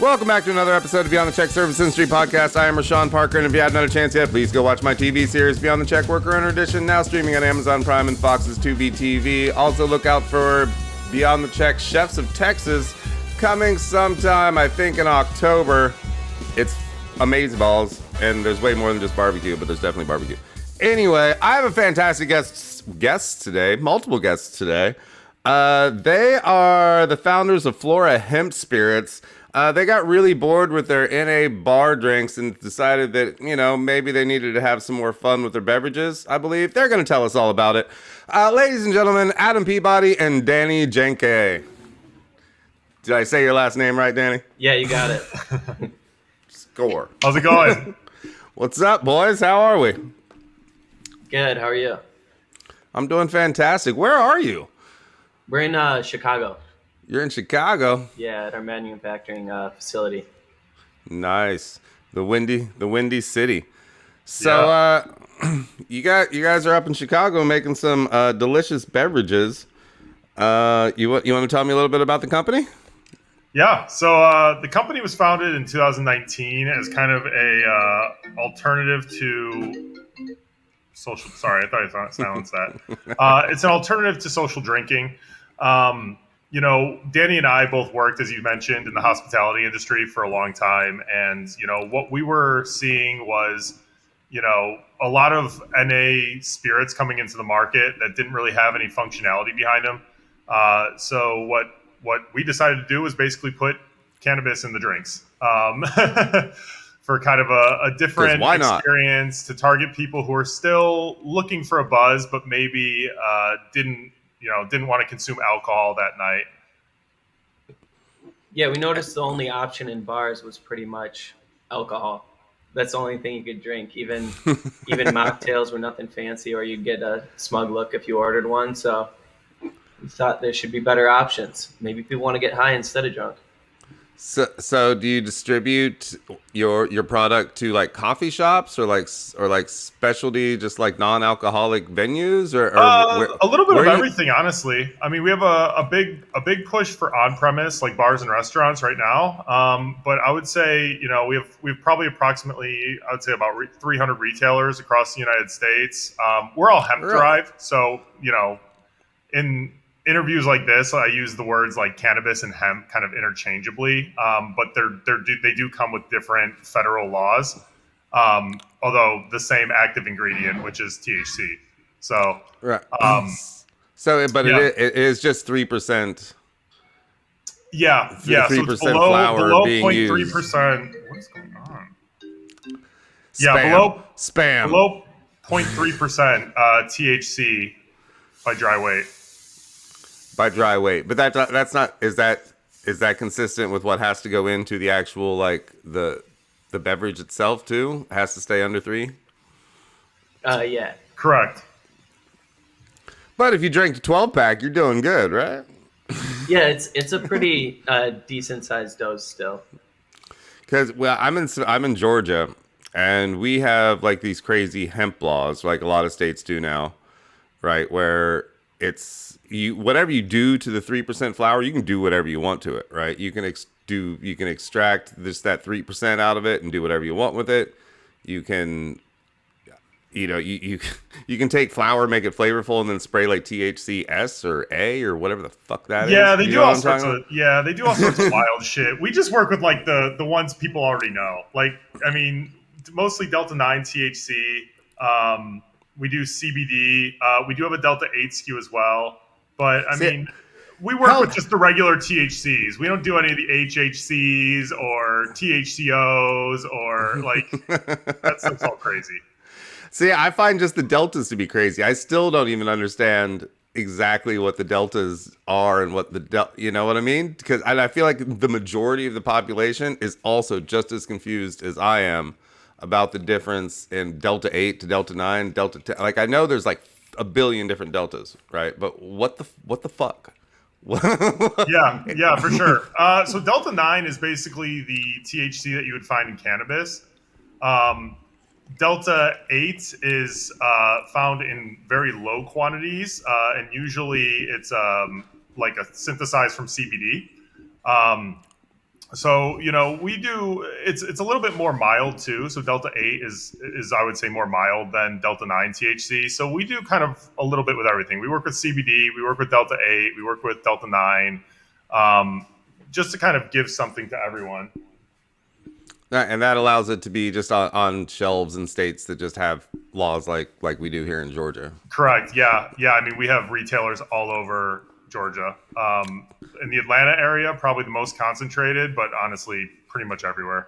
Welcome back to another episode of Beyond the Check Service Industry Podcast. I am Reyshan Parker, and if you haven't had a chance yet, please go watch my TV series, Beyond the Check Worker Owner Edition, now streaming on Amazon Prime and Fox's Tubi TV. Also, look out for Beyond the Check Chefs of Texas, coming sometime, I think, in October. It's amazeballs, and there's way more than just barbecue, but there's definitely barbecue. Anyway, I have a fantastic guests today, multiple guests today. They are the founders of Flora Hemp Spirits. They got really bored with their NA bar drinks and decided that, maybe they needed to have some more fun with their beverages, I believe. They're going to tell us all about it. Ladies and gentlemen, Adam Peabody and Danny Jahnke. Did I say your last name right, Danny? Yeah, you got it. Score. How's it going? What's up, boys? How are we? Good. How are you? I'm doing fantastic. Where are you? We're in Chicago. You're in Chicago? Yeah, at our manufacturing facility. Nice. The windy city. So, you guys are up in Chicago making some delicious beverages. You want to tell me a little bit about the company? Yeah. So the company was founded in 2019 as kind of a alternative to social. Sorry, I thought I silenced that. It's an alternative to social drinking. Danny and I both worked, as you mentioned, in the hospitality industry for a long time. And, what we were seeing was, a lot of NA spirits coming into the market that didn't really have any functionality behind them. So what we decided to do was basically put cannabis in the drinks for kind of a different experience to target people who are still looking for a buzz, but maybe didn't want to consume alcohol that night. Yeah, we noticed the only option in bars was pretty much alcohol. That's the only thing you could drink. Even mocktails were nothing fancy, or you'd get a smug look if you ordered one. So we thought there should be better options. Maybe people want to get high instead of drunk. So do you distribute your product to like coffee shops or like specialty, just like non-alcoholic venues or a little bit of everything, honestly. I mean, we have a big push for on-premise, like bars and restaurants right now. But I would say, we have probably approximately, I would say about 300 retailers across the United States. We're all hemp derived, so in interviews like this, I use the words like cannabis and hemp kind of interchangeably, but they do come with different federal laws, although the same active ingredient, which is THC. So, right. It is just 3%. Yeah. 3% so it's flour being 0.3%. What is going on? Spam. Below 0.3% THC by dry weight. By dry weight, but that's not. Is that consistent with what has to go into the actual like the beverage itself too? It has to stay under 3. Yeah. Correct. But if you drink a 12-pack, you're doing good, right? Yeah, it's a pretty decent sized dose still. Because I'm in Georgia, and we have like these crazy hemp laws, like a lot of states do now, right? Where it's whatever you do to the 3% flour, you can do whatever you want to it, right? You can extract that 3% out of it and do whatever you want with it. You can, you can take flour, make it flavorful, and then spray like THCS or A or whatever the fuck that is. Yeah, they do all sorts of wild shit. We just work with like the ones people already know. Like, I mean, mostly Delta 9 THC. We do CBD. We do have a Delta 8 SKU as well. But, we work with just the regular THCs. We don't do any of the HHCs or THCOs or, like, that's all crazy. See, I find just the deltas to be crazy. I still don't even understand exactly what the deltas are and what you know what I mean? Because I feel like the majority of the population is also just as confused as I am about the difference in Delta 8 to Delta 9, Delta 10. Like, I know there's like a billion different deltas, right? But what the fuck? yeah, for sure. So Delta 9 is basically the THC that you would find in cannabis. Delta 8 is found in very low quantities, and usually it's like a synthesized from CBD. So, we do, it's a little bit more mild too. So Delta 8 is I would say more mild than Delta 9 THC. So we do kind of a little bit with everything. We work with CBD, we work with Delta 8, we work with Delta 9, just to kind of give something to everyone. And that allows it to be just on shelves in states that just have laws like we do here in Georgia. Correct. Yeah. I mean, we have retailers all over Georgia. In the Atlanta area, probably the most concentrated, but honestly, pretty much everywhere.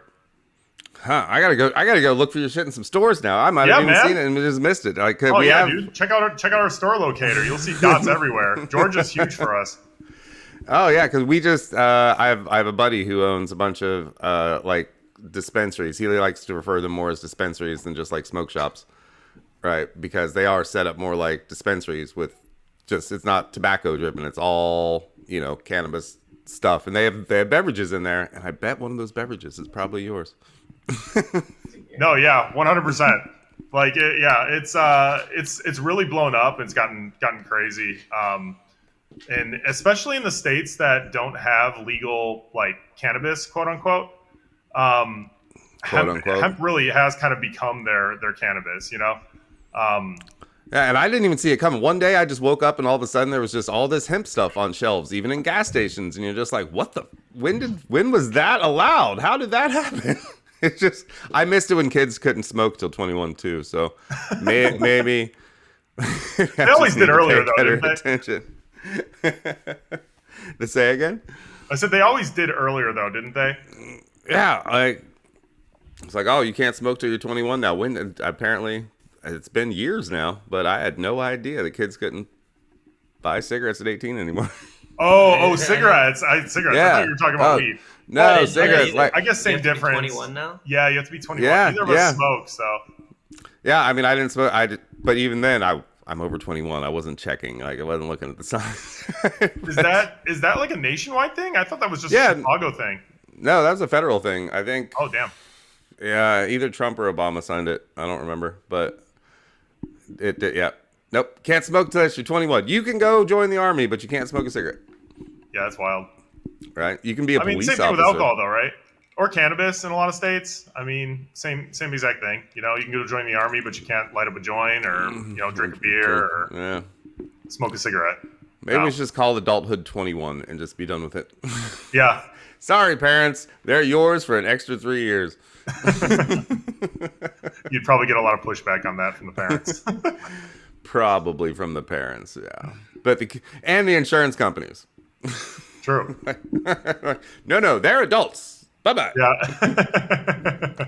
Huh? I gotta go look for your shit in some stores now. I might have even seen it and just missed it. Like, dude, check out our store locator. You'll see dots everywhere. Georgia's huge for us. Oh yeah, because we just I have a buddy who owns a bunch of like dispensaries. He likes to refer them more as dispensaries than just like smoke shops, right? Because they are set up more like dispensaries with just, it's not tobacco driven. It's all, cannabis stuff, and they have beverages in there. And I bet one of those beverages is probably yours. No, yeah, 100%. Like, it's really blown up. It's gotten crazy. And especially in the states that don't have legal like cannabis, quote unquote. Hemp really has kind of become their cannabis, Yeah, and I didn't even see it coming. One day I just woke up and all of a sudden there was just all this hemp stuff on shelves, even in gas stations, and you're just like, what the, when was that allowed? How did that happen? It's just, I missed it when kids couldn't smoke till 21 too, so maybe they always did earlier though, didn't they? Attention. To say again? I said they always did earlier though, didn't they? Yeah, it's like, oh, you can't smoke till you're 21 now. When apparently it's been years now, but I had no idea the kids couldn't buy cigarettes at 18 anymore. Oh, cigarettes! Cigarettes. Yeah. I thought you were talking about weed. No, cigarettes. I guess same difference. 21 now. Yeah, you have to be 21. Yeah, Neither of us smoke, so. Yeah, I mean, I didn't smoke. But even then, I'm over 21. I wasn't checking. Like, I wasn't looking at the signs. Is that like a nationwide thing? I thought that was just a Chicago thing. No, that was a federal thing, I think. Oh, damn. Yeah, either Trump or Obama signed it. I don't remember, but it did. Yeah. Nope. Can't smoke till you're 21. You can go join the army, but you can't smoke a cigarette. Yeah, that's wild. Right? You can be a police same thing officer. with alcohol, though, right? Or cannabis in a lot of states. I mean, same exact thing. You can go join the army, but you can't light up a joint or drink a beer or smoke a cigarette. Maybe we should just call adulthood 21 and just be done with it. Yeah. Sorry, parents. They're yours for an extra 3 years. You'd probably get a lot of pushback on that from the parents. Probably from the parents, yeah. But the insurance companies. True. No, they're adults. Bye-bye. Yeah.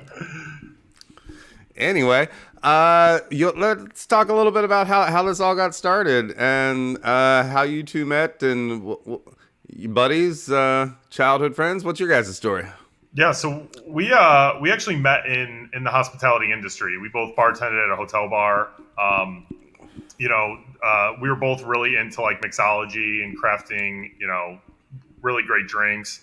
Anyway, let's talk a little bit about how this all got started and how you two met and you buddies, childhood friends. What's your guys' story? Yeah, so we actually met in the hospitality industry. We both bartended at a hotel bar. We were both really into like mixology and crafting, really great drinks.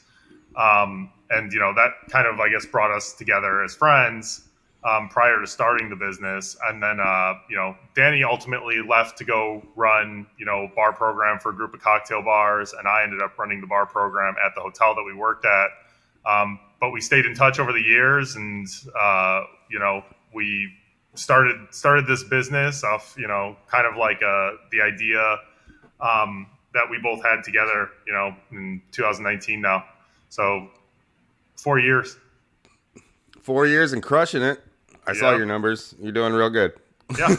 And that kind of, I guess, brought us together as friends prior to starting the business. And then, Danny ultimately left to go run, bar program for a group of cocktail bars. And I ended up running the bar program at the hotel that we worked at. But we stayed in touch over the years, and we started this business off, kind of like the idea that we both had together, in 2019 now. So 4 years. 4 years and crushing it. I saw your numbers. You're doing real good. Yeah.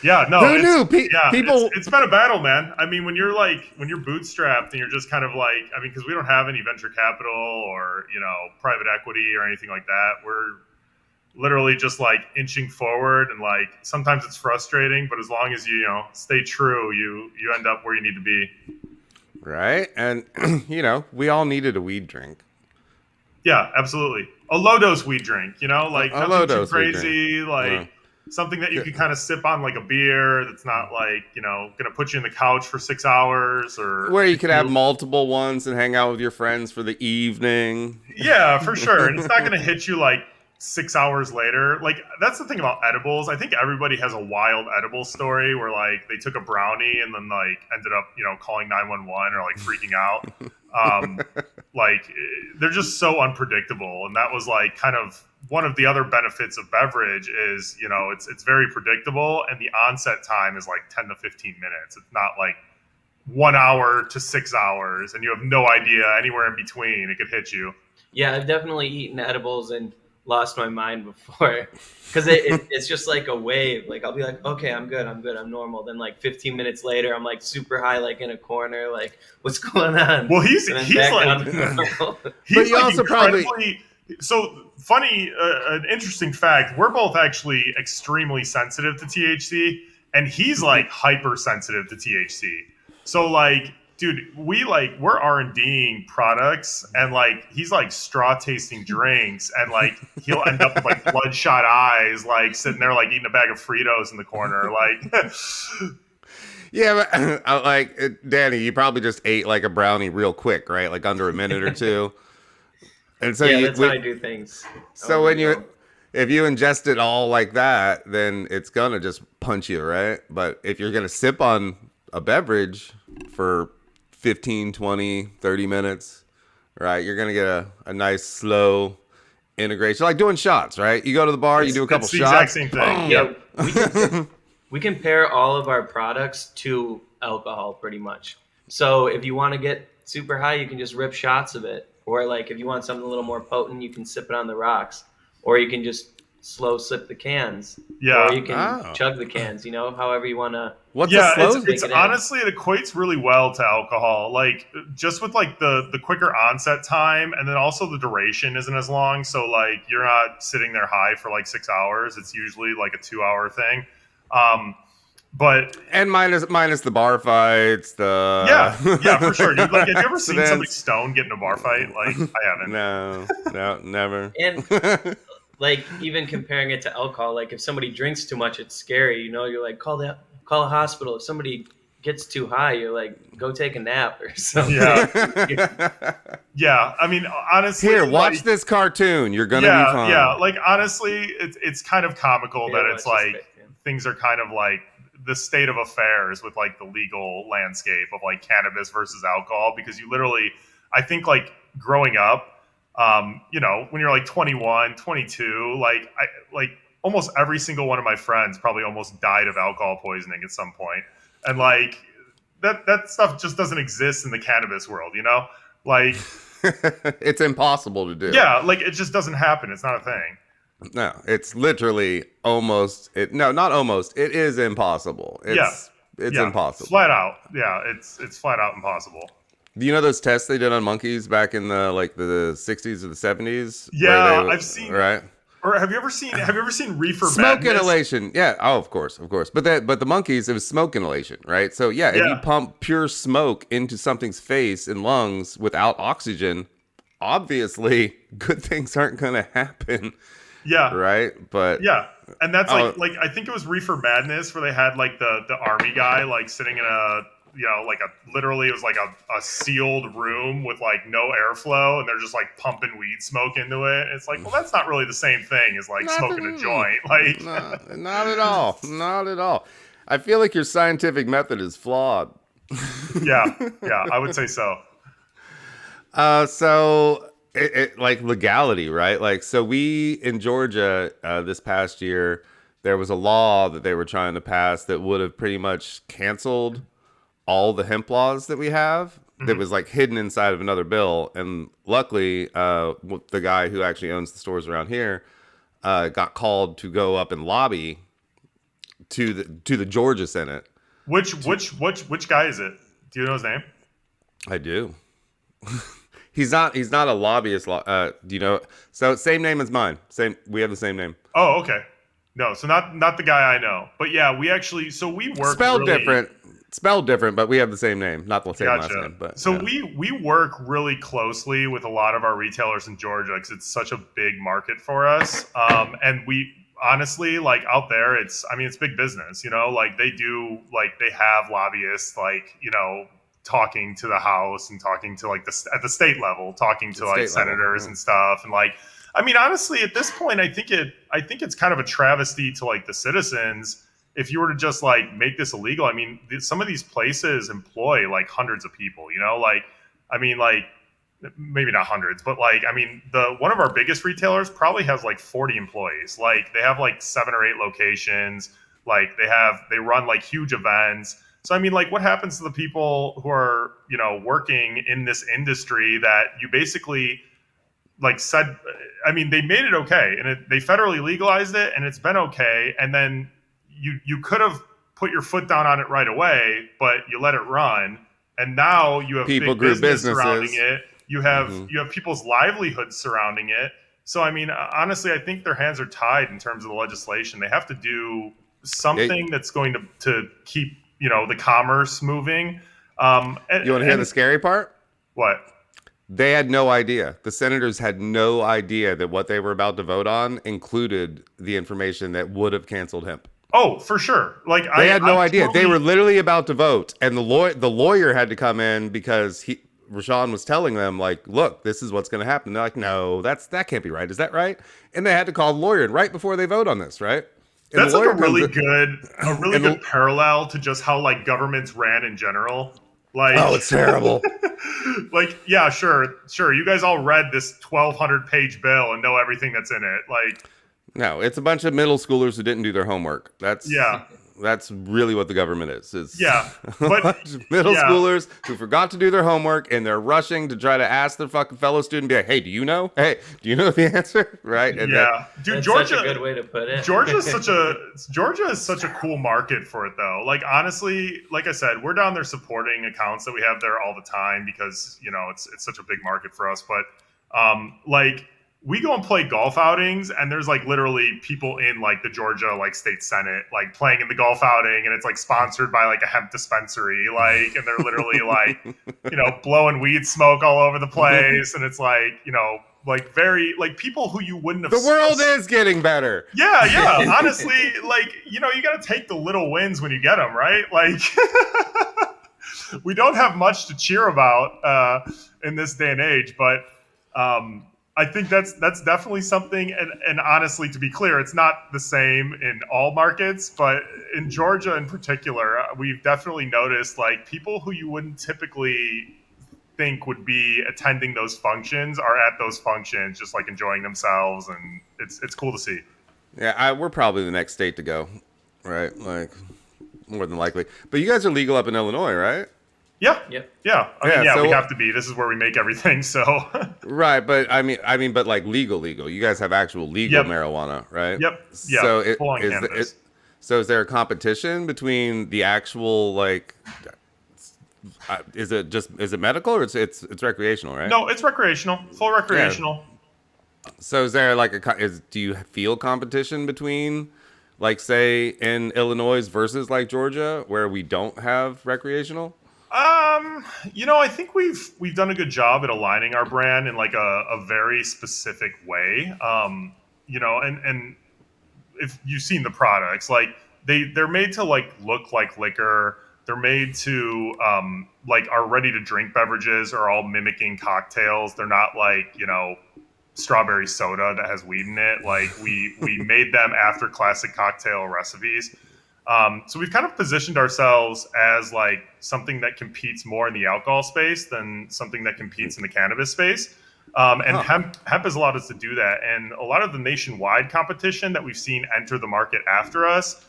Yeah. No. Who knew? People. It's been a battle, man. I mean, when you're bootstrapped and you're just kind of like, because we don't have any venture capital or private equity or anything like that. We're literally just like inching forward, and like sometimes it's frustrating, but as long as you stay true, you end up where you need to be. Right, and we all needed a weed drink. Yeah, absolutely. A low dose weed drink, like a nothing too crazy, like something that you can kind of sip on like a beer that's not like, going to put you in the couch for 6 hours, or where you could have multiple ones and hang out with your friends for the evening. Yeah, for sure. And it's not going to hit you like 6 hours later. Like, that's the thing about edibles. I think everybody has a wild edible story where like they took a brownie and then like ended up, calling 911 or like freaking out. Like they're just so unpredictable, and that was like kind of one of the other benefits of beverage is, you know, it's very predictable, and the onset time is like 10 to 15 minutes. It's not like 1 hour to 6 hours, and you have no idea anywhere in between. It could hit you. Yeah, I've definitely eaten edibles and lost my mind before, because it's just like a wave. Like I'll be like, okay, I'm good, I'm normal. Then like 15 minutes later, I'm like super high, like in a corner, like what's going on? Well, he's like, he's but you like also incredibly. So funny, an interesting fact. We're both actually extremely sensitive to THC, and he's like hypersensitive to THC. So like, dude, we're R&Ding products, and like he's like straw tasting drinks, and like he'll end up with like bloodshot eyes, like sitting there like eating a bag of Fritos in the corner, like. Yeah, but like Danny, you probably just ate like a brownie real quick, right? Like under a minute or two. And so yeah, that's how I do things. So if you ingest it all like that, then it's gonna just punch you, right? But if you're gonna sip on a beverage for 15, 20, 30 minutes, right? You're going to get a nice slow integration. Like doing shots, right? You go to the bar, you do a couple shots. It's the exact same thing. Yeah, we can pair all of our products to alcohol pretty much. So if you want to get super high, you can just rip shots of it. Or like if you want something a little more potent, you can sip it on the rocks. Or you can just slow sip the cans. Yeah. Or you can chug the cans, you know, however you want to. What's a slow? It's honestly, it equates really well to alcohol. Like just with like the quicker onset time, and then also the duration isn't as long. So like you're not sitting there high for like 6 hours. It's usually like a 2-hour thing. But minus the bar fights, yeah, for sure. Dude, like, have you ever seen somebody stoned get in a bar fight? Like I haven't. No, never. And like even comparing it to alcohol, like if somebody drinks too much, it's scary. You know, you're like call a hospital. If somebody gets too high, you're like go take a nap or something. Yeah, yeah. I mean, honestly, here, watch this cartoon. You're gonna be fine. Yeah, like honestly, it's kind of comical that it's like things are kind of like the state of affairs with like the legal landscape of like cannabis versus alcohol, because you literally, I think like growing up, you know, when you're like 21, 22, like almost every single one of my friends probably almost died of alcohol poisoning at some point. And like that stuff just doesn't exist in the cannabis world, you know? Like it's impossible to do. Yeah, like it just doesn't happen. It's not a thing. No, it's literally not almost. It is impossible. It's impossible. Flat out. Yeah, it's flat out impossisible. Do you know those tests they did on monkeys back in the 60s or the 70s? Yeah, I've seen. Right. Or have you ever seen reefer smoke madness? inhalation? Yeah. Oh, of course. But the monkeys, it was smoke inhalation, right? So if you pump pure smoke into something's face and lungs without oxygen, obviously good things aren't going to happen. Yeah. Right. But yeah, and that's like I think it was Reefer Madness where they had like the army guy like sitting in a, you know, like literally it was like a sealed room with like no airflow, and they're just like pumping weed smoke into it. It's like, well, that's not really the same thing as like smoking a joint. Like no, not at all. Not at all. I feel like your scientific method is flawed. Yeah, I would say so. So it like legality, right? Like, so we in Georgia this past year, there was a law that they were trying to pass that would have pretty much canceled all the hemp laws that we have. Mm-hmm. That was like hidden inside of another bill. And luckily, the guy who actually owns the stores around here got called to go up and lobby to the Georgia Senate. Which guy is it? Do you know his name? I do. He's not a lobbyist. Do you know? So same name as mine. We have the same name. Oh, okay. No, so not the guy I know. But yeah, we actually, so we work spelled different, but we have the same name, not the same last name. But so we work really closely with a lot of our retailers in Georgia because it's such a big market for us. And we honestly, like out there, it's big business, you know, like they have lobbyists, like, you know, talking to the House and talking to like at the state level, talking to like senators and stuff. And like, I mean, honestly, at this point, I think it's kind of a travesty to like the citizens if you were to just like make this illegal. I mean, some of these places employ like hundreds of people, you know, like, I mean, like, maybe not hundreds, but like, I mean, one of our biggest retailers probably has like 40 employees. Like, they have like 7 or 8 locations. Like, they run like huge events. So I mean, like, what happens to the people who are, working in this industry that you basically like said, I mean, they made it okay, and they federally legalized it, and it's been okay, and then you could have put your foot down on it right away, but you let it run, and now you have People big grew business businesses surrounding it. You have people's livelihoods surrounding it. So I mean, honestly, I think their hands are tied in terms of the legislation. They have to do something that's going to keep the commerce moving. You want to hear the scary part? What? They had no idea. The senators had no idea that what they were about to vote on included the information that would have canceled hemp. Oh, for sure. Like, they had no idea. They were literally about to vote, and the lawyer had to come in because Reyshan was telling them, like, look, this is what's going to happen. And they're like, no, that can't be right. Is that right? And they had to call the lawyer right before they vote on this, right? And that's like a really good parallel to just how like governments ran in general. Like, oh, it's terrible. Like, yeah, sure. You guys all read this 1,200 page bill and know everything that's in it. Like, no, it's a bunch of middle schoolers who didn't do their homework. That's really what the government is. It's middle schoolers who forgot to do their homework, and they're rushing to try to ask their fucking fellow student, be like, hey, do you know? Hey, do you know the answer? Right? And dude, that's Georgia, such a good way to put it. Georgia is such a cool market for it, though. Like, honestly, like I said, we're down there supporting accounts that we have there all the time because, it's such a big market for us. But, like, we go and play golf outings, and there's like literally people in like the Georgia like state senate like playing in the golf outing, and it's like sponsored by like a hemp dispensary, like, and they're literally like blowing weed smoke all over the place, and it's like like very like people who you wouldn't have. The world is getting better. Yeah. Honestly, like you got to take the little wins when you get them, right? Like we don't have much to cheer about in this day and age, but. I think that's definitely something, and honestly, to be clear, it's not the same in all markets, but in Georgia in particular, we've definitely noticed like people who you wouldn't typically think would be attending those functions are at those functions, just like enjoying themselves, and it's cool to see. Yeah, we're probably the next state to go, right? Like more than likely. But you guys are legal up in Illinois, right? Yeah. I mean, we have to be. This is where we make everything. So right, but I mean, but like legal. You guys have actual legal marijuana, right? Yep. Yeah. So full on cannabis. So is there a competition between the actual like? Is it medical or it's recreational, right? No, it's recreational. Full recreational. Yeah. So is there like do you feel competition between? Like say in Illinois versus like Georgia, where we don't have recreational. I think we've done a good job at aligning our brand in like a very specific way. And if you've seen the products, like they're made to like look like liquor. They're made to like our ready to drink beverages are all mimicking cocktails. They're not like, strawberry soda that has weed in it. Like we made them after classic cocktail recipes. So we've kind of positioned ourselves as like something that competes more in the alcohol space than something that competes in the cannabis space. Hemp has allowed us to do that. And a lot of the nationwide competition that we've seen enter the market after us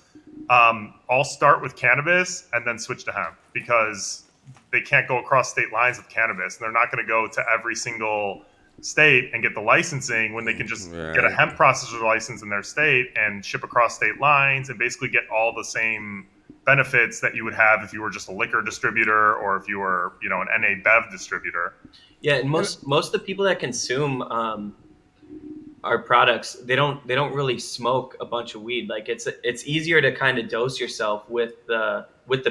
all start with cannabis and then switch to hemp because they can't go across state lines with cannabis. And they're not going to go to every single state and get the licensing when they can just get a hemp processor license in their state and ship across state lines and basically get all the same benefits that you would have if you were just a liquor distributor or if you were, an NA Bev distributor. Yeah, and most of the people that consume our products, they don't really smoke a bunch of weed. Like it's easier to kind of dose yourself with the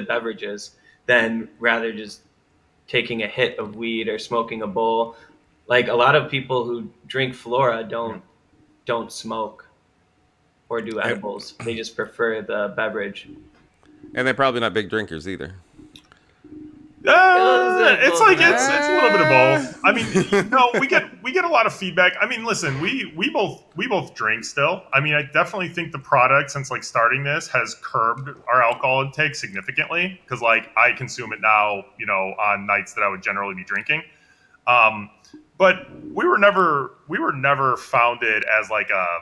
beverages than rather just taking a hit of weed or smoking a bowl. Like a lot of people who drink Flora don't smoke or do edibles. They just prefer the beverage. And they're probably not big drinkers either. It's a little bit of both. I mean, we get a lot of feedback. I mean, listen, we both drink still. I mean, I definitely think the product since like starting this has curbed our alcohol intake significantly because like I consume it now, on nights that I would generally be drinking. But we were never founded as like a,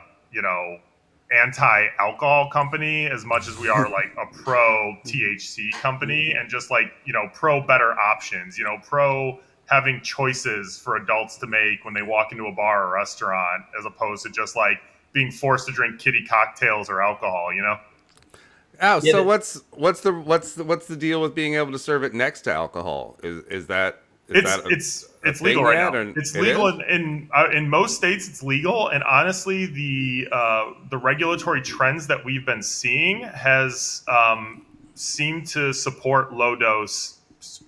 anti-alcohol company as much as we are like a pro THC company, and just like, pro better options, pro having choices for adults to make when they walk into a bar or restaurant, as opposed to just like being forced to drink kiddie cocktails or alcohol. Oh, Yeah, so what's the deal with being able to serve it next to alcohol? Is that it's legal right now. It's legal is? in most states. It's legal, and honestly, the regulatory trends that we've been seeing has seemed to support low dose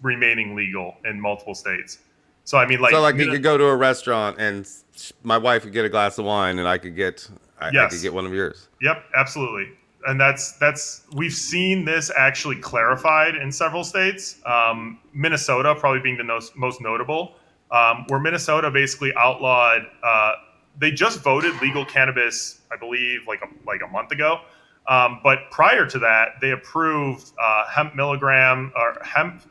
remaining legal in multiple states. So I mean, like, you could go to a restaurant and my wife could get a glass of wine, and I could get one of yours. Yep, absolutely. And that's we've seen this actually clarified in several states. Minnesota probably being the most notable, where Minnesota basically outlawed. They just voted legal cannabis, I believe, like a month ago. But prior to that, they approved hemp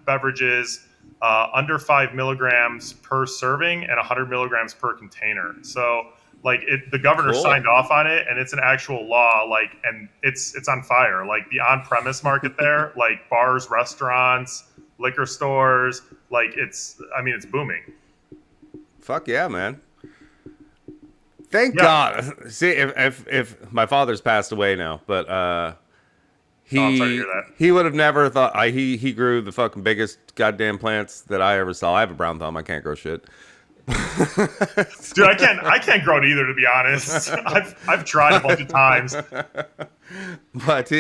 beverages under 5 milligrams per serving and 100 milligrams per container. So, like, the governor signed off on it, and it's an actual law. Like, and it's on fire. Like, the on-premise market there, like bars, restaurants, liquor stores, like it's booming. Fuck yeah, man! Thank God. See, if my father's passed away now, but I'm sorry to hear that. he would have never thought. He grew the fucking biggest goddamn plants that I ever saw. I have a brown thumb. I can't grow shit. Dude, I can't grow it either, to be honest. I've tried a bunch of times. But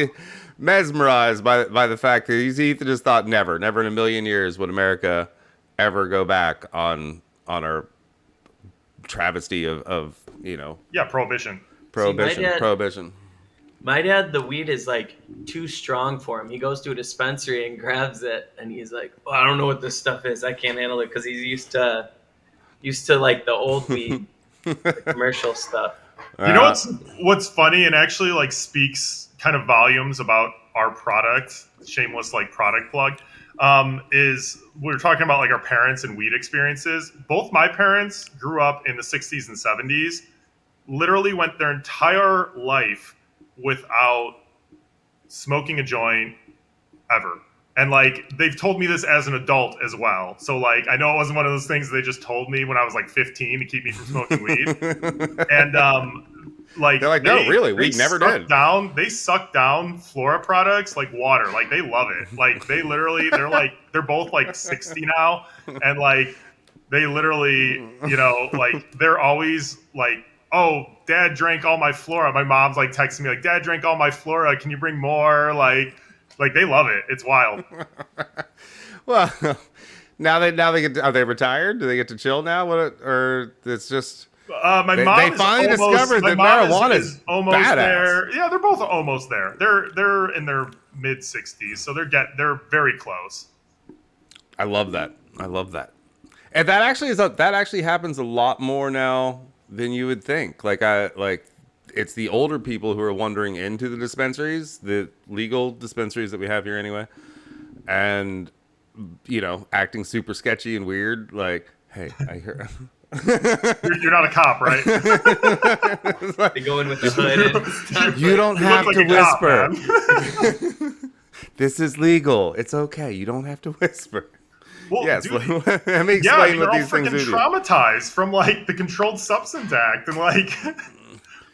mesmerized by the fact that he just thought never in a million years would America ever go back on our travesty of prohibition. Prohibition. My dad, the weed is like too strong for him. He goes to a dispensary and grabs it, and he's like, "Oh, I don't know what this stuff is. I can't handle it," because he's used to like the old weed, the commercial stuff. You know what's funny and actually like speaks kind of volumes about our product, shameless like product plug, is we were talking about like our parents and weed experiences. Both my parents grew up in the 60s and 70s, literally went their entire life without smoking a joint ever. And like they've told me this as an adult as well. So like I know it wasn't one of those things they just told me when I was like 15 to keep me from smoking weed. And like they're like, no, really, we never did. They suck down Flora products like water. Like they love it. Like they literally they're both like 60 now, and like they literally, like they're always like, "Oh, Dad drank all my Flora." My mom's like texting me like, "Dad drank all my Flora. Can you bring more?" Like they love it. It's wild. Well, now they get. Are they retired? Do they get to chill now? Or it's just my mom. They finally discovered that marijuana is almost badass. There. Yeah, they're both almost there. They're in their mid 60s, so they're very close. I love that. And that actually happens a lot more now than you would think. It's the older people who are wandering into the dispensaries, the legal dispensaries that we have here anyway, and acting super sketchy and weird. Like, hey, I hear. You're not a cop, right? They go in with the hood and stuff. You don't have to whisper. This is legal. It's okay. You don't have to whisper. Well, yes, dude, let me explain what these things do. They're all freaking traumatized from like the Controlled Substance Act and like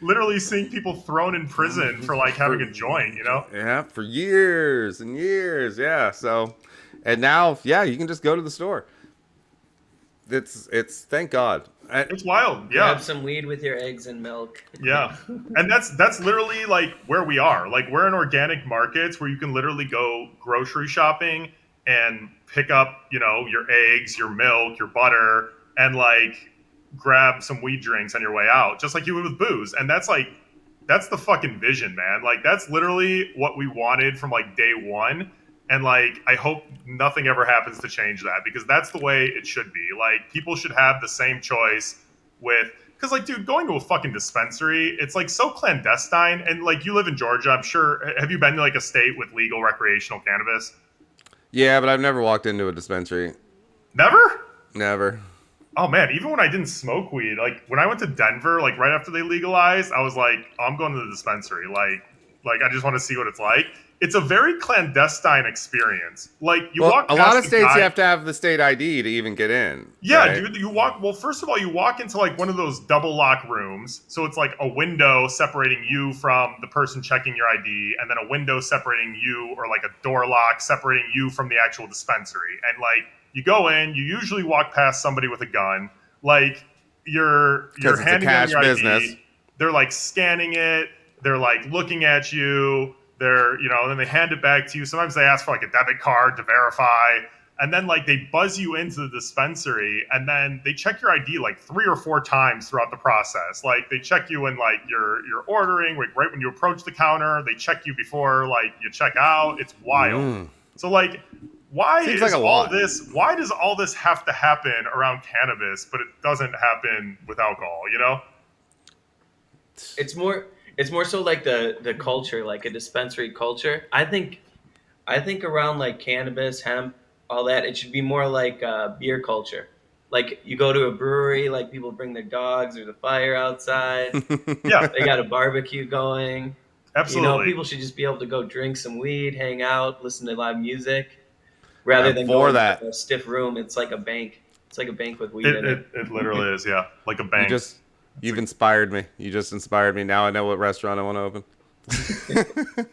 literally seeing people thrown in prison for like having a joint, Yeah, for years and years. Yeah. So, and now, you can just go to the store. It's thank God. It's wild. Yeah. Have some weed with your eggs and milk. Yeah. And that's literally like where we are. Like we're in organic markets where you can literally go grocery shopping and pick up, your eggs, your milk, your butter, and like grab some weed drinks on your way out, just like you would with booze. And that's the fucking vision, man. Like that's literally what we wanted from like day one. And like, I hope nothing ever happens to change that, because that's the way it should be. Like people should have the same choice because like, dude, going to a fucking dispensary, it's like so clandestine. And like you live in Georgia, I'm sure. Have you been to like a state with legal recreational cannabis? Yeah, but I've never walked into a dispensary. Never? Never. Oh man, even when I didn't smoke weed, like when I went to Denver, like right after they legalized, I was like, oh, I'm going to the dispensary. Like I just want to see what it's like. It's a very clandestine experience. Like you Well, walk a lot past of the states you guy. have to have the state ID to even get in. Yeah, Right? dude, you walk. Well, first of all, you walk into like one of those double lock rooms. So it's like a window separating you from the person checking your ID, and then a window separating you, or like a door lock separating you from the actual dispensary. And like you go in, you usually walk past somebody with a gun. Like you're Because it's a handing them cash your business. ID. They're like scanning it. They're like looking at you. They're then they hand it back to you. Sometimes they ask for like a debit card to verify, and then like they buzz you into the dispensary, and then they check your ID like 3 or 4 times throughout the process. Like they check you when like you're ordering, like right when you approach the counter. They check you before like you check out. It's wild. So like Seems like a lot. why does all this have to happen around cannabis, but it doesn't happen with alcohol, It's more so like the culture, like a dispensary culture. I think around like cannabis, hemp, all that, it should be more like beer culture. Like you go to a brewery, like people bring their dogs, there's a fire outside, Yeah, they got a barbecue going. absolutely. People should just be able to go drink some weed, hang out, listen to live music, rather I'm than for going that. to a stiff room. It's like a bank. It's like a bank with weed It, in it, it. it literally is, yeah, like a bank. You've inspired me. You just inspired me. Now I know what restaurant I want to open.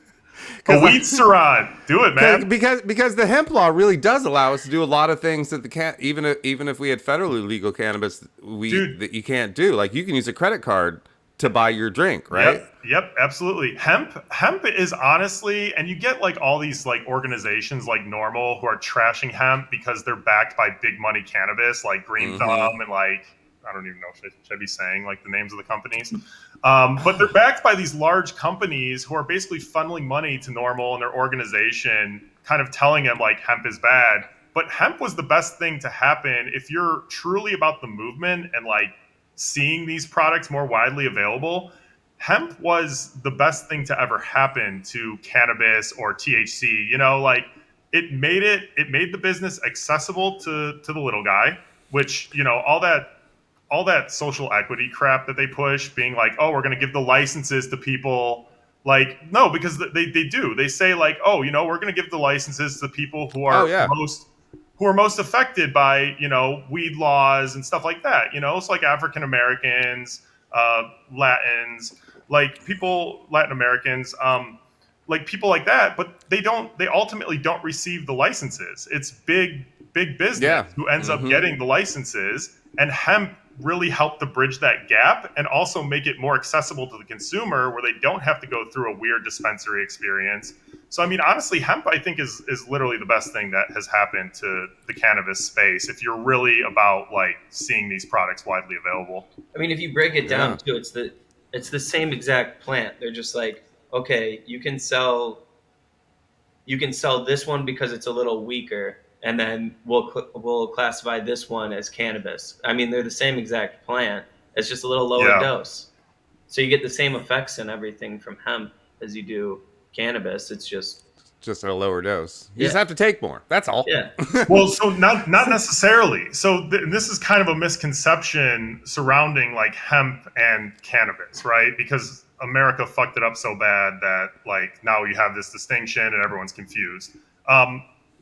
A weed Saran. Do it, man. Because the hemp law really does allow us to do a lot of things that even if we had federally legal cannabis, Dude. that you can't do. Like you can use a credit card to buy your drink, right? Yep, absolutely. Hemp is honestly, and you get like all these like organizations like Normal who are trashing hemp because they're backed by big money cannabis, like Green Thumb and like I don't even know if I should be saying like the names of the companies, but they're backed by these large companies who are basically funneling money to Normal and their organization, kind of telling them like hemp is bad. But hemp was the best thing to happen if you're truly about the movement and like seeing these products more widely available. Hemp was the best thing to ever happen to cannabis or THC. Like it made the business accessible to the little guy, which all that social equity crap that they push, being like, oh, we're going to give the licenses to people. Like, no, because they do. They say like, oh, we're going to give the licenses to people who Oh are yeah. most affected by weed laws and stuff like that. It's like African Americans, Latins, like Latin Americans, like people like that. But they ultimately don't receive the licenses. It's big business Yeah. who ends up getting the licenses, and hemp really helped to bridge that gap and also make it more accessible to the consumer, where they don't have to go through a weird dispensary experience. So, I mean, honestly, hemp, I think, is literally the best thing that has happened to the cannabis space if you're really about, like, seeing these products widely available. I mean, if you break it down Yeah. too, it's the same exact plant. They're just like, okay, you can sell this one because it's a little weaker, and then we'll classify this one as cannabis. I mean, they're the same exact plant. It's just a little lower Yeah. dose. So you get the same effects and everything from hemp as you do cannabis. It's just Just at a lower dose. You Yeah. just have to take more. That's all. yeah. Well, so not necessarily. So this is kind of a misconception surrounding like hemp and cannabis, right? Because America fucked it up so bad that like now you have this distinction and everyone's confused.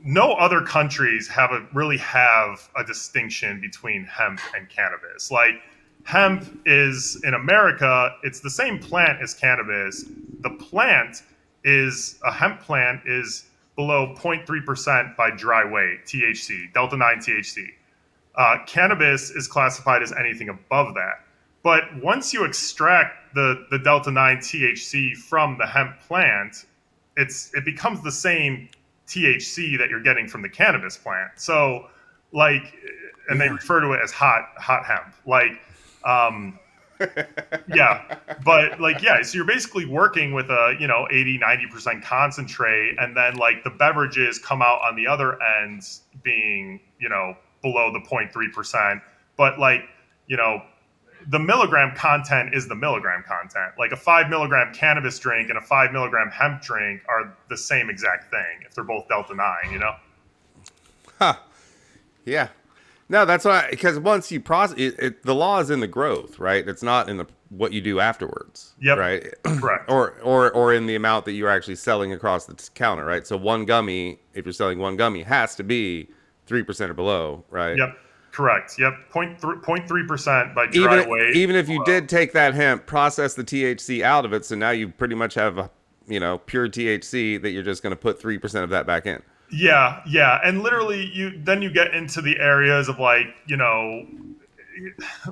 No other countries really have a distinction between hemp and cannabis. Like hemp is in America, it's the same plant as cannabis. The plant is a hemp plant is below 0.3% by dry weight THC, Delta 9 THC. Cannabis is classified as anything above that. But once you extract the Delta 9 THC from the hemp plant, it becomes the same THC that you're getting from the cannabis plant. So, like, and they refer to it as hot hemp. Like, yeah, but like, yeah, so you're basically working with a 80-90% concentrate, and then like the beverages come out on the other end being below the 0.3%, but like the milligram content is the milligram content. Like a 5 milligram cannabis drink and a 5 milligram hemp drink are the same exact thing if they're both Delta 9. Huh. Yeah. No, that's why, because once you process the law is in the growth, right? It's not in the what you do afterwards, Yep. right? Correct. or in the amount that you're actually selling across the counter, right? So one gummy, if you're selling one gummy, has to be 3% or below, right? Yep. Correct. Yep. 0.3% by dry weight. Even if you did take that hemp, process the THC out of it, so now you pretty much have pure THC that you're just going to put 3% of that back in. Yeah, yeah, and literally, you get into the areas of like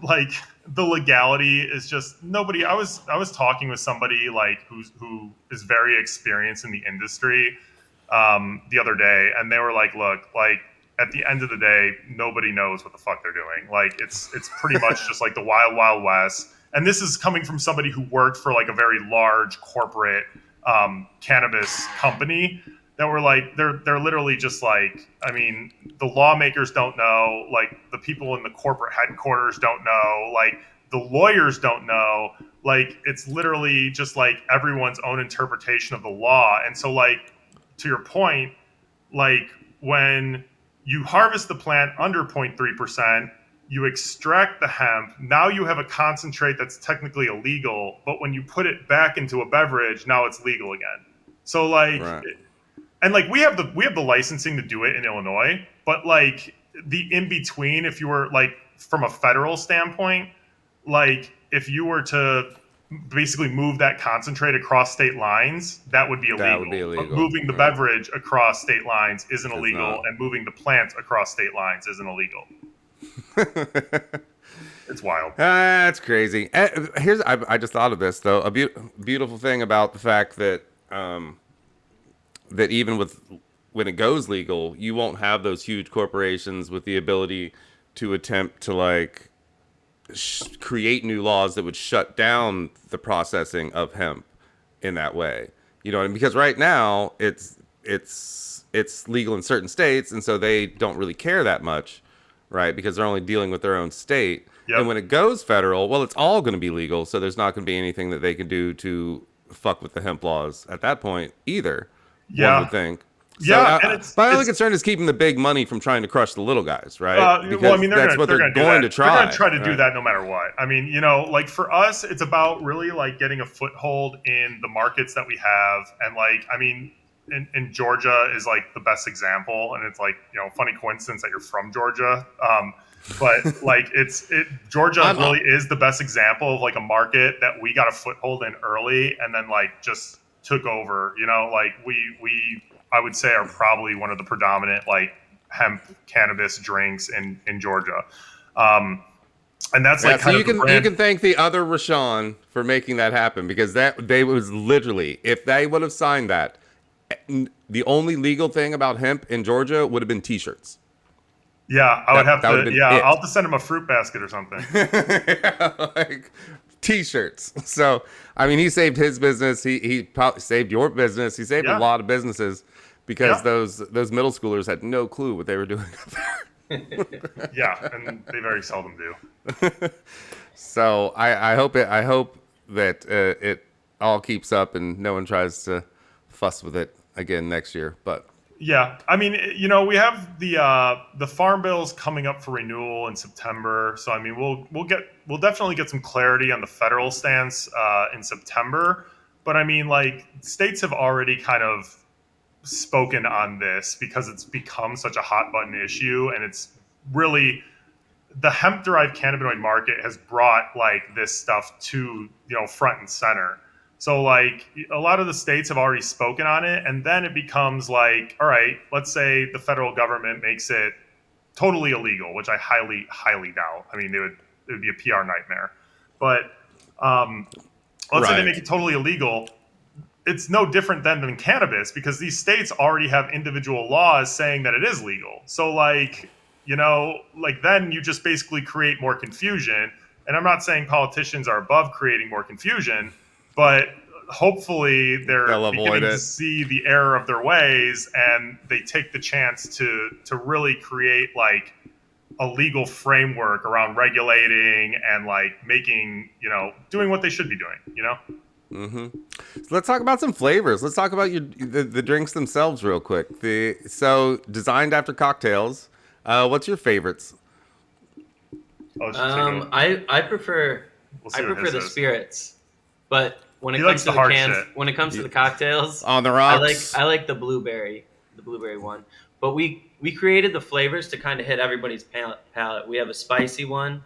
like the legality is just nobody. I was talking with somebody like who is very experienced in the industry the other day, and they were like, "Look, like at the end of the day, nobody knows what the fuck they're doing. Like it's pretty much just like the wild wild west." And this is coming from somebody who worked for like a very large corporate cannabis company. That were like they're literally just like, I mean, the lawmakers don't know, like the people in the corporate headquarters don't know, like the lawyers don't know, like it's literally just like everyone's own interpretation of the law. And so like to your point, like when you harvest the plant under 0.3%, you extract the hemp, now you have a concentrate that's technically illegal, but when you put it back into a beverage, now it's legal again. So like Right. And like we have the licensing to do it in Illinois, but like the in between, if you were like from a federal standpoint, like if you were to basically move that concentrate across state lines, that would be illegal. That would be illegal. But moving the Right. beverage across state lines isn't It's illegal, not. and moving the plant across state lines isn't illegal. It's wild. That's crazy. I just thought of this though. A beautiful thing about the fact that that even when it goes legal, you won't have those huge corporations with the ability to attempt to like create new laws that would shut down the processing of hemp in that way. You know what I mean? Because right now it's legal in certain states, and so they don't really care that much, right? Because they're only dealing with their own state. Yep. And when it goes federal, well, it's all going to be legal, so there's not going to be anything that they can do to fuck with the hemp laws at that point either. Yeah. One would think. So, Yeah, and my only concern is keeping the big money from trying to crush the little guys, right? Because well, I mean, that's what they're going to try. They're going to try to do right? that no matter what. I mean, like for us, it's about really like getting a foothold in the markets that we have, and like, I mean, in Georgia is like the best example, and it's like funny coincidence that you're from Georgia, but like Georgia really is the best example of like a market that we got a foothold in early, and then like just took over. Like we I would say are probably one of the predominant like hemp cannabis drinks in Georgia. And that's like so kind you of can you can thank the other Reyshan for making that happen, because they was literally, if they would have signed that, the only legal thing about hemp in Georgia would have been T-shirts. Yeah, I would have to. Yeah, it. I'll have to send him a fruit basket or something. Like T-shirts. So I mean, he saved his business. He probably saved your business. He saved a lot of businesses because those middle schoolers had no clue what they were doing up there. Yeah, and they very seldom do. So I hope that it all keeps up and no one tries to fuss with it again next year. But yeah, I mean, we have the farm bills coming up for renewal in September. So I mean, we'll definitely get some clarity on the federal stance in September. But I mean, like states have already kind of spoken on this because it's become such a hot button issue, and it's really the hemp derived cannabinoid market has brought like this stuff to front and center. So like a lot of the states have already spoken on it, and then it becomes like, all right, let's say the federal government makes it totally illegal, which I highly doubt. I mean, it would be a PR nightmare. But let's say they make it totally illegal. It's no different than cannabis, because these states already have individual laws saying that it is legal. So like, like then you just basically create more confusion. And I'm not saying politicians are above creating more confusion, but hopefully they're beginning to see the error of their ways, and they take the chance to really create like a legal framework around regulating and like making, doing what they should be doing, Mm-hmm. So let's talk about some flavors. Let's talk about the drinks themselves real quick. So designed after cocktails. What's your favorites? I'll let you take it. I prefer We'll I see what prefer his the is. spirits, but when it He comes likes to the the hard cans, shit. when it comes to the cocktails, On the I rocks. like the blueberry one. But we created the flavors to kind of hit everybody's palate. We have a spicy one,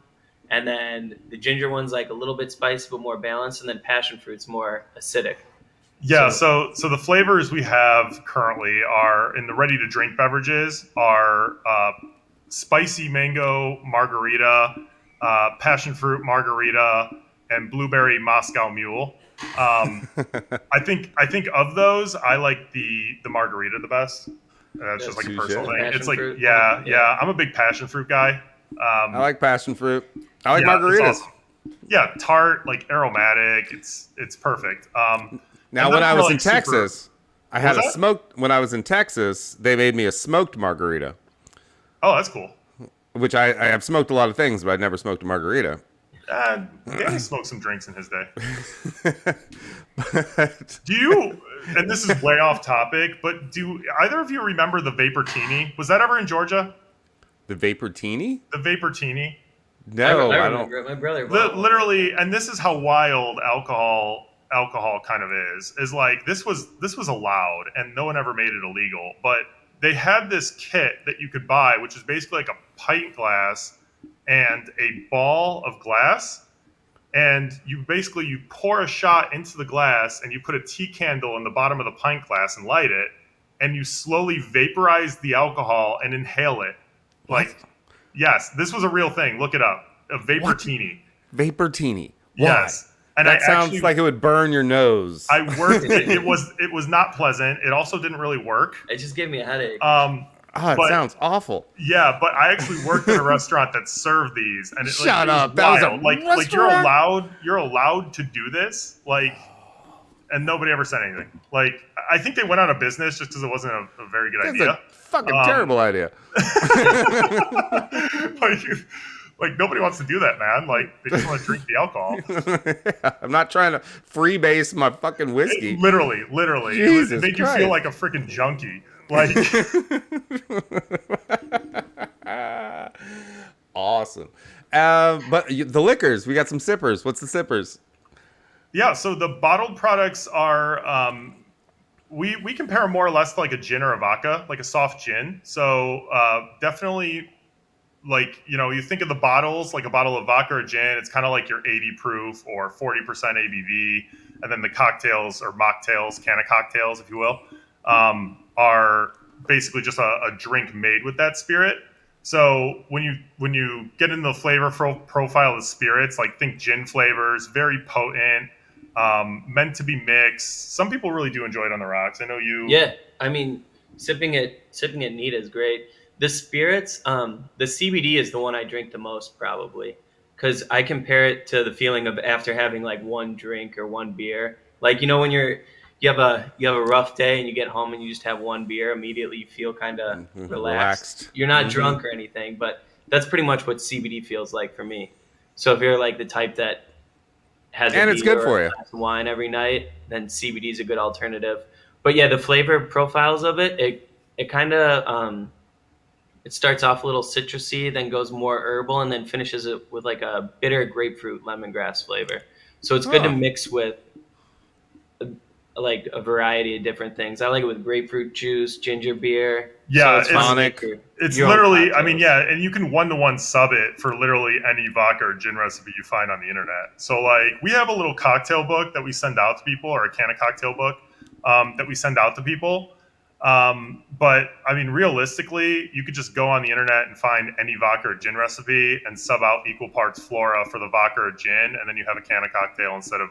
and then the ginger one's like a little bit spicy but more balanced, and then passion fruit's more acidic. Yeah, so the flavors we have currently are in the ready to drink beverages are spicy mango margarita, passion fruit margarita, and blueberry Moscow Mule. I think of those, I like the margarita the best. That's just like a personal the thing. passion It's like fruit yeah, one? yeah. I'm a big passion fruit guy. I like passion fruit. I like Yeah, it's margaritas. awesome. Yeah, tart, like aromatic. It's perfect. Now, and when those I are, was like, in Texas, I had was a that? smoked. When I was in Texas, they made me a smoked margarita, Oh, that's cool. which I have smoked a lot of things, but I never smoked a margarita. Danny smoked some drinks in his day. But Do you? And this is way off topic, but do either of you remember the Vaportini? Was that ever in Georgia? the Vaportini? The Vaportini. No, I I don't. remember it. My brother bought one. Literally, and this is how wild alcohol kind of is like this was allowed and no one ever made it illegal, but they had this kit that you could buy, which is basically like a pint glass and a ball of glass, and you pour a shot into the glass and you put a tea candle in the bottom of the pint glass and light it, and you slowly vaporize the alcohol and inhale it. Like, yes, this was a real thing. Look it up. A Vaportini. Vaportini. Why? Yes. And That sounds like it would burn your nose. I worked. It was not pleasant. It also didn't really work. It just gave me a headache. It sounds awful. Yeah, but I actually worked in a restaurant that served these, and Shut it was up. That was a wild. Like restaurant? you're allowed to do this, like, and nobody ever said anything. Like, I think they went out of business just because it wasn't a very good That's idea. a fucking terrible idea. Like nobody wants to do that, man. Like they just want to drink the alcohol. I'm not trying to freebase my fucking whiskey. Literally. Jesus It made you Christ. feel like a freaking junkie. Like, Awesome. But the liquors, we got some sippers. What's the sippers? yeah. So the bottled products are, we compare them more or less to like a gin or a vodka, like a soft gin. So definitely, like, you think of the bottles, like a bottle of vodka or gin, it's kind of like your 80 proof or 40% ABV. And then the cocktails or mocktails, can of cocktails, if you will, are basically just a drink made with that spirit. So when you get into the flavor profile of the spirits, like think gin flavors, very potent, meant to be mixed. Some people really do enjoy it on the rocks. I know you. Yeah, I mean, sipping it neat is great. The spirits, the CBD is the one I drink the most probably, because I compare it to the feeling of after having like one drink or one beer. Like, when you have a rough day and you get home and you just have one beer, immediately you feel kind of relaxed. You're not drunk or anything, but that's pretty much what CBD feels like for me. So if you're like the type that has And a it's beer good or for a you. glass of wine every night, then CBD is a good alternative. But yeah, the flavor profiles of it kind of it starts off a little citrusy, then goes more herbal, and then finishes it with like a bitter grapefruit lemongrass flavor. So it's good to mix with like a variety of different things. I like it with grapefruit juice, ginger beer. Yeah, so fun to make it's your own literally, I cocktails. mean, yeah, and you can 1-to-1 sub it for literally any vodka or gin recipe you find on the internet. So like we have a little cocktail book that we send out to people, or a can of cocktail book that we send out to people. But I mean, realistically, you could just go on the internet and find any vodka or gin recipe and sub out equal parts Flora for the vodka or gin, and then you have a can of cocktail instead of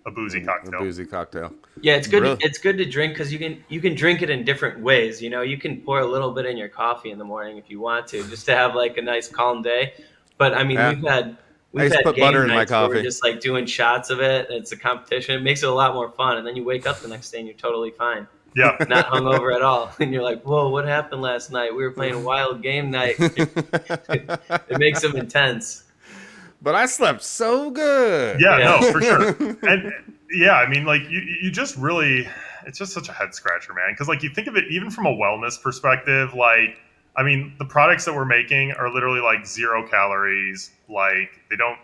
a boozy cocktail. A boozy cocktail. Yeah, it's good. Really? It's good to drink because you can drink it in different ways. You can pour a little bit in your coffee in the morning if you want to, just to have like a nice calm day. But I mean, Yeah. we've used to had put game butter in my nights where we're coffee. just like doing shots of it. And it's a competition. It makes it a lot more fun. And then you wake up the next day and you're totally fine, Yeah. not hungover at all. And you're like, whoa, what happened last night? We were playing a wild game night. It makes them intense. But I slept so good. Yeah, Yeah. no, for sure. And yeah, I mean, like you just really, it's just such a head scratcher, man. Because like you think of it even from a wellness perspective, like I mean, the products that we're making are literally like 0 calories. Like they don't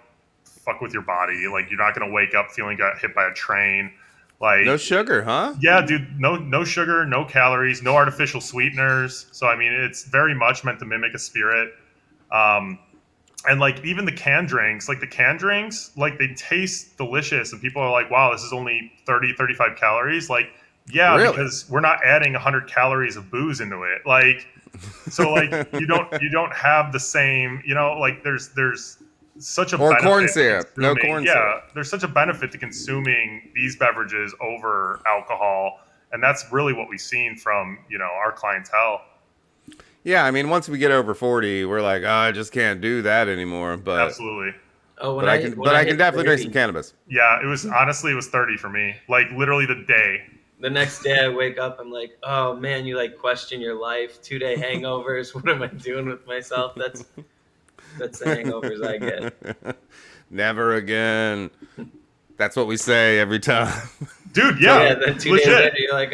fuck with your body. Like you're not gonna wake up feeling got hit by a train. Like No sugar, huh? yeah, dude, no sugar, no calories, no artificial sweeteners. So I mean, it's very much meant to mimic a spirit. And like even the canned drinks, like they taste delicious and people are like, wow, this is only 30, 35 calories. Like, yeah, Really? because we're not adding 100 calories of booze into it. Like, so like you don't have the same, like there's such a Or benefit corn to syrup. No consuming- corn yeah, syrup. there's such a benefit to consuming these beverages over alcohol. And that's really what we've seen from, our clientele. Yeah, I mean, once we get over 40, we're like, oh, I just can't do that anymore. But Absolutely. Oh, but I can hit definitely drink 30, some cannabis. Yeah, it was 30 for me. Like literally the day. The next day I wake up, I'm like, oh man, you like question your life. 2-day hangovers. What am I doing with myself? That's the hangovers I get. Never again. That's what we say every time. Dude, Yeah, then 2 days legit. later you're like,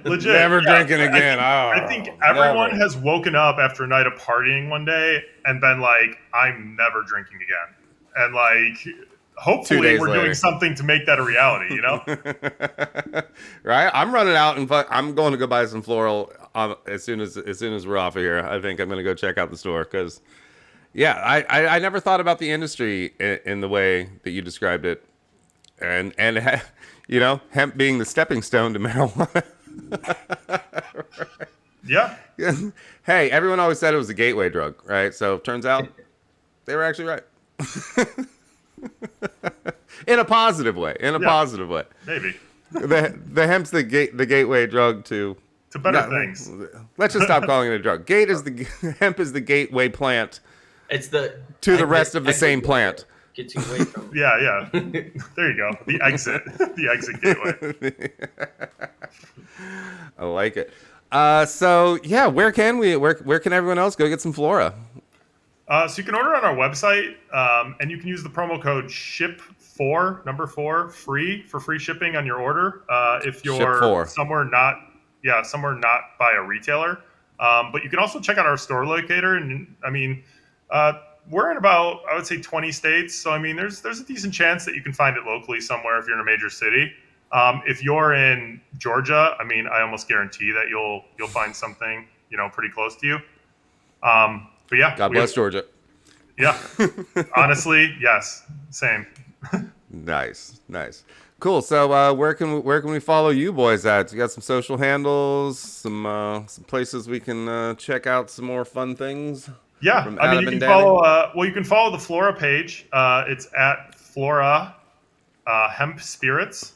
Legit. Never drinking again. I think everyone never. has woken up after a night of partying one day and been like, I'm never drinking again. And like, 2 hopefully days we're later. doing something to make that a reality, Right? I'm running out and I'm going to go buy some floral as soon as we're off of here. I think I'm going to go check out the store because, yeah, I never thought about the industry in the way that you described it, and hemp being the stepping stone to marijuana. Yeah. Hey, everyone always said it was a gateway drug, right? So turns out they were actually right. In a positive way. Positive way. Maybe. The hemp's the gateway drug to better things. Let's just stop calling it a drug. Hemp is the gateway plant it's to the rest of the same plant. Gets you away from it. Yeah. There you go. The exit. The exit gateway. I like it. So yeah, where can everyone else go get some Flora? So you can order on our website, and you can use the promo code SHIP4 free for free shipping on your order. If you're somewhere not by a retailer, but you can also check out our store locator. And I mean, we're in about, I would say, 20 states. So I mean, there's a decent chance that you can find it locally somewhere if you're in a major city. If you're in Georgia, I mean, I almost guarantee that you'll find something pretty close to you. But yeah, God bless Georgia. Yeah, honestly, yes, same. Nice. Cool. So where can we follow you boys at? You got some social handles, some places we can check out some more fun things. Yeah, from I mean, Adam you and can Danny? follow. You can follow the Flora page. It's at Flora Hemp Spirits.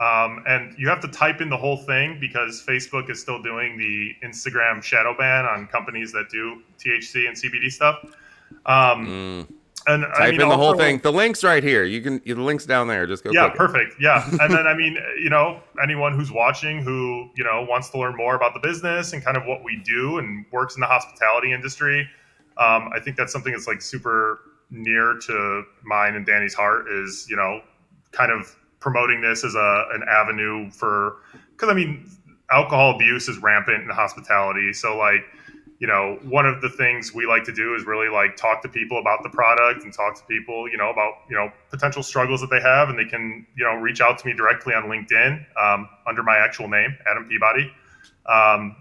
And you have to type in the whole thing because Facebook is still doing the Instagram shadow ban on companies that do THC and CBD stuff. And type in the whole thing. The link's right here. The link's down there. Just go. Yeah, click perfect. Yeah, and then I mean, anyone who's watching who wants to learn more about the business and kind of what we do and works in the hospitality industry, I think that's something that's like super near to mine and Danny's heart is kind of promoting this as an avenue because I mean, alcohol abuse is rampant in hospitality. So like, one of the things we like to do is really like talk to people about the product and talk to people, about, potential struggles that they have. And they can, reach out to me directly on LinkedIn under my actual name, Adam Peabody, and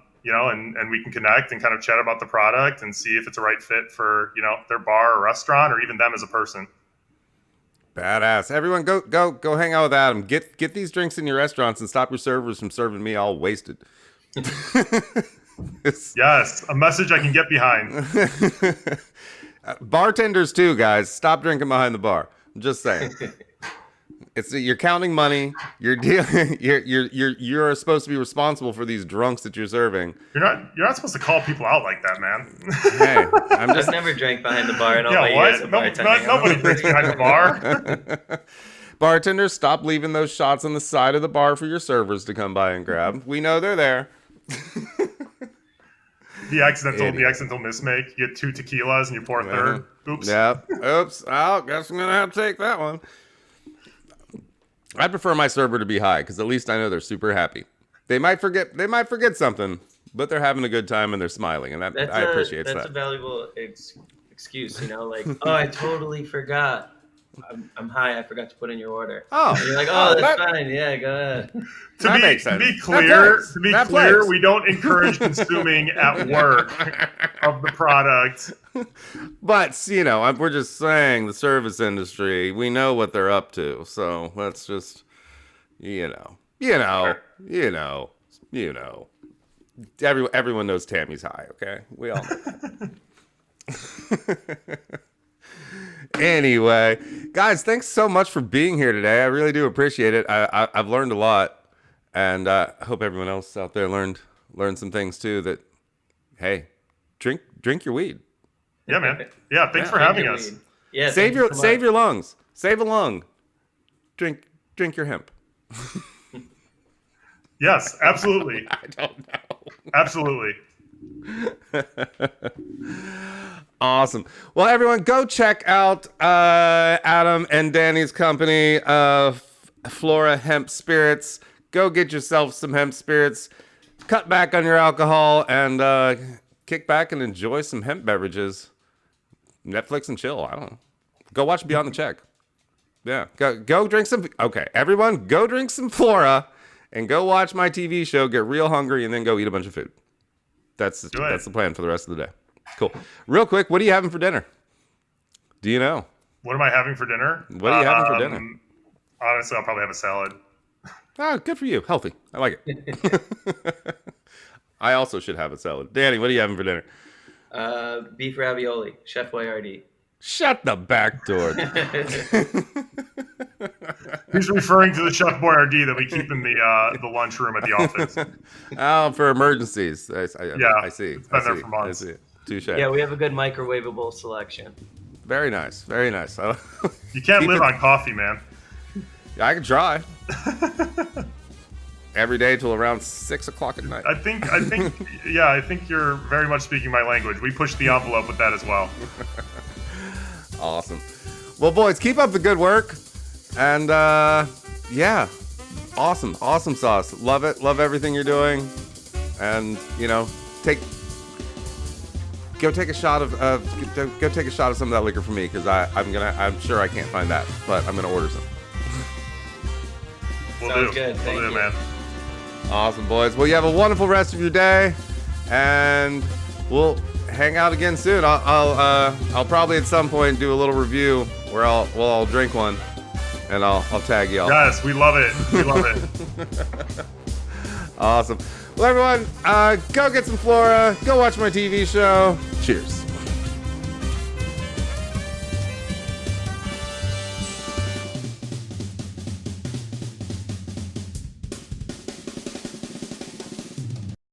we can connect and kind of chat about the product and see if it's a right fit for, their bar or restaurant or even them as a person. Badass. Everyone go hang out with Adam. Get these drinks in your restaurants and stop your servers from serving me all wasted. Yes, a message I can get behind. Bartenders too, guys. Stop drinking behind the bar. I'm just saying. You're counting money. You're supposed to be responsible for these drunks that you're serving. You're not supposed to call people out like that, man. Hey, I've never drank behind the bar in all my years of bartending. Nobody drinks behind the bar. Bartenders, stop leaving those shots on the side of the bar for your servers to come by and grab. We know they're there. The accidental mismake. You get 2 tequilas and you pour a third. Oops. Yep. Oops. Oh, guess I'm gonna have to take that one. I prefer my server to be high because at least I know they're super happy. They might forget something, but they're having a good time and they're smiling, and I appreciate that. That's a valuable excuse, like, oh, I totally forgot. I'm high. I forgot to put in your order. Oh, and you're like, oh, that's fine. Yeah, go ahead. To be clear, we don't encourage consuming at work of the product. But we're just saying the service industry. We know what they're up to, so let's just, Everyone knows Tammy's high. Okay, we all know that. Anyway, guys, thanks so much for being here today. I really do appreciate it. I've learned a lot, and I hope everyone else out there learned some things too. That, hey, drink your weed. Yeah, man. Yeah, thanks for having us. Weed. Yeah, save your lungs. Save a lung. Drink your hemp. Yes, absolutely. I don't know. Absolutely. Awesome. Well, everyone, go check out Adam and Danny's company, Flora Hemp Spirits. Go get yourself some hemp spirits. Cut back on your alcohol and kick back and enjoy some hemp beverages. Netflix and chill. I don't know. Go watch Beyond the Check. Yeah. Go drink some. Okay, everyone, go drink some Flora and go watch my TV show, get real hungry, and then go eat a bunch of food. That's the plan for the rest of the day. Cool. Real quick, what are you having for dinner? Do you know? What am I having for dinner? What are you having for dinner? Honestly, I'll probably have a salad. Oh, good for you. Healthy. I like it. I also should have a salad. Danny, what are you having for dinner? Beef ravioli, Chef Boyardee. Shut the back door. He's referring to the Chef Boyardee that we keep in the lunchroom at the office. Oh, for emergencies. I see. It's been there for months. I see. Touche. Yeah, we have a good microwavable selection. Very nice. Very nice. You can't live on coffee, man. I can try. Every day till around 6 o'clock at night. I think you're very much speaking my language. We push the envelope with that as well. Awesome. Well, boys, keep up the good work. And yeah, awesome sauce. Love it. Love everything you're doing. And go take a shot of some of that liquor for me, because I'm sure I can't find that, but I'm gonna order some. Sounds good. Thank you, man. Awesome, boys. Well, you have a wonderful rest of your day, and we'll hang out again soon. I'll probably at some point do a little review where we'll all drink one, and I'll tag y'all. Yes, we love it. We love it. Awesome. Well, everyone, go get some Flora. Go watch my TV show. Cheers.